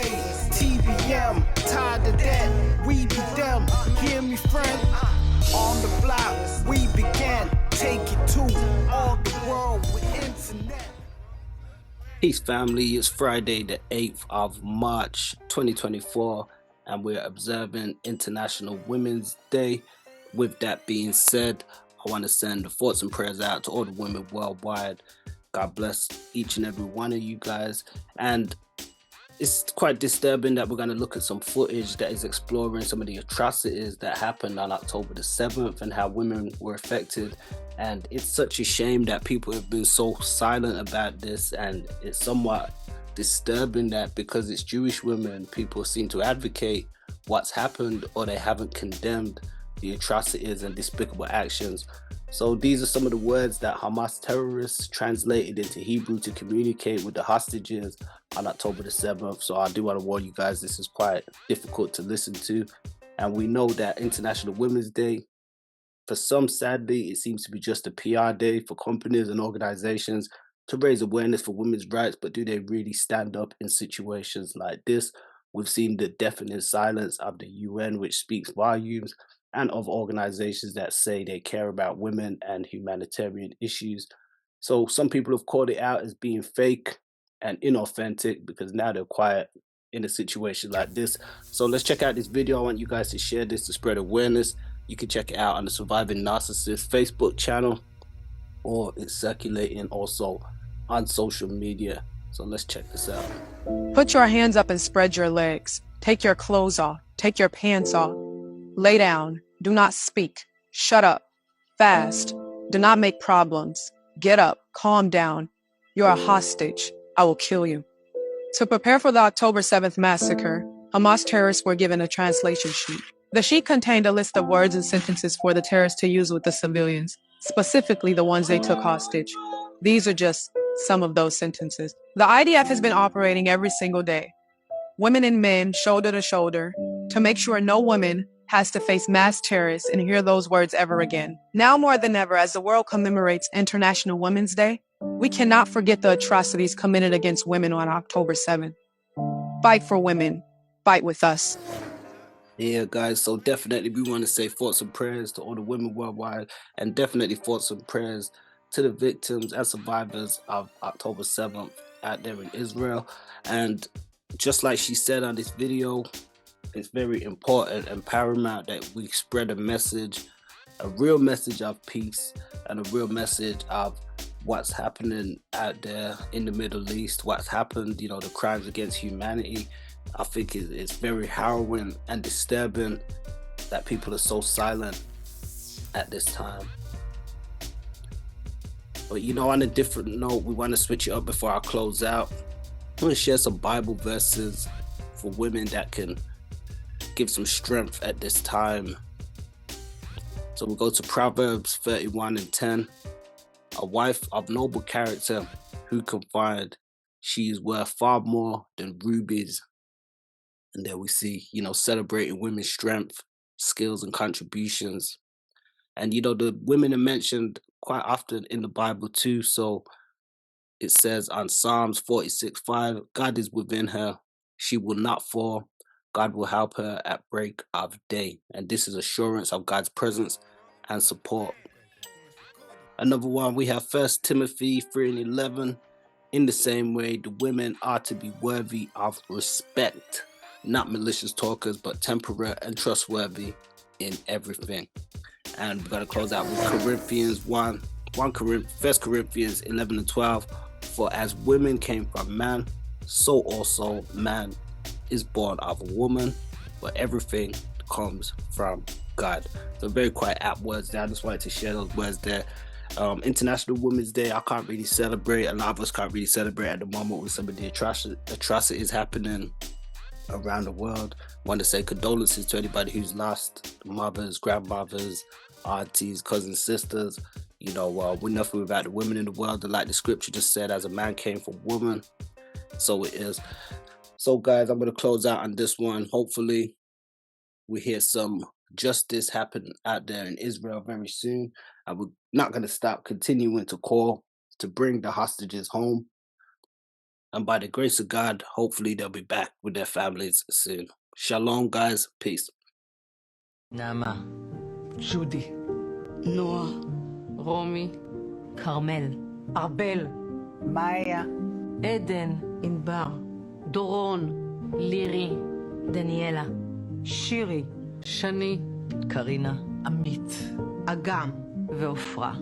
WCDJC, tired of that, we be them. Hear me, friend? On the block, we began. Take it to all the world with internet. Peace, family. It's Friday, the 8th of March, 2024, and we're observing International Women's Day. With that being said, I want to send the thoughts and prayers out to all the women worldwide. God bless each and every one of you guys. And it's quite disturbing that we're going to look at some footage that is exploring some of the atrocities that happened on October the 7th and how women were affected. And it's such a shame that people have been so silent about this, and it's somewhat disturbing that because it's Jewish women, people seem to advocate what's happened, or they haven't condemned the atrocities and despicable actions. So these are some of the words that Hamas terrorists translated into Hebrew to communicate with the hostages on October the 7th. So I do want to warn you guys, this is quite difficult to listen to. And we know that International Women's Day, for some, sadly, it seems to be just a PR day for companies and organizations to raise awareness for women's rights, but do they really stand up in situations like this? We've seen the deafening silence of the UN, which speaks volumes, and of organizations that say they care about women and humanitarian issues. So some people have called it out as being fake and inauthentic because now they're quiet in a situation like this. So let's check out this video. I want you guys to share this to spread awareness. You can check it out on the Surviving Narcissist Facebook channel, or it's circulating also on social media. So let's check this out. Put your hands up and spread your legs. Take your clothes off. Take your pants off. Lay down. Do not speak. Shut up. Fast. Do not make problems. Get up. Calm down. You're a hostage. I will kill you. To prepare for the October 7th massacre, Hamas terrorists were given a translation sheet. The sheet contained a list of words and sentences for the terrorists to use with the civilians, specifically the ones they took hostage. These are just some of those sentences. The IDF has been operating every single day, women and men, shoulder to shoulder, to make sure no woman has to face mass terrorists and hear those words ever again. Now more than ever, as the world commemorates International Women's Day, we cannot forget the atrocities committed against women on October 7th. Fight for women. Fight with us. Yeah, guys, so definitely we want to say thoughts and prayers to all the women worldwide, and definitely thoughts and prayers to the victims and survivors of October 7th out there in Israel. And just like she said on this video, it's very important and paramount that we spread a message, a real message of peace and a real message of what's happening out there in the Middle East, what's happened, the crimes against humanity. I think it's very harrowing and disturbing that people are so silent at this time. But on a different note, we want to switch it up before I close out. I want to share some Bible verses for women that can give some strength at this time. So we'll go to Proverbs 31:10. A wife of noble character, who can find? She is worth far more than rubies. And there we see, celebrating women's strength, skills, and contributions. And, the women are mentioned quite often in the Bible too. So it says on Psalms 46:5, God is within her. She will not fall. God will help her at break of day. And this is assurance of God's presence and support. Another one, we have 1 Timothy 3:11. In the same way, the women are to be worthy of respect, not malicious talkers, but temperate and trustworthy in everything. And we're going to close out with Corinthians 1 Corinthians 11:12. For as women came from man, so also man is born of a woman, but everything comes from God. So very quite apt words there. I just wanted to share those words there. International Women's Day, I can't really celebrate. A lot of us can't really celebrate at the moment with some of the atrocities happening around the world. I want to say condolences to anybody who's lost mothers, grandmothers, aunties, cousins, sisters. We're nothing without the women in the world. And like the scripture just said, as a man came from woman, so it is. So guys, I'm going to close out on this one. Hopefully we hear some justice happen out there in Israel very soon. And we're not going to stop continuing to call to bring the hostages home. And by the grace of God, hopefully they'll be back with their families soon. Shalom, guys. Peace. Nama, Judy, Noah, רומי, כרמל, ארבל, Maya, עדן, ענבר, דורון, לירי, דניאלה, שירי, שני, קרינה, עמית, Agam, ועופרה.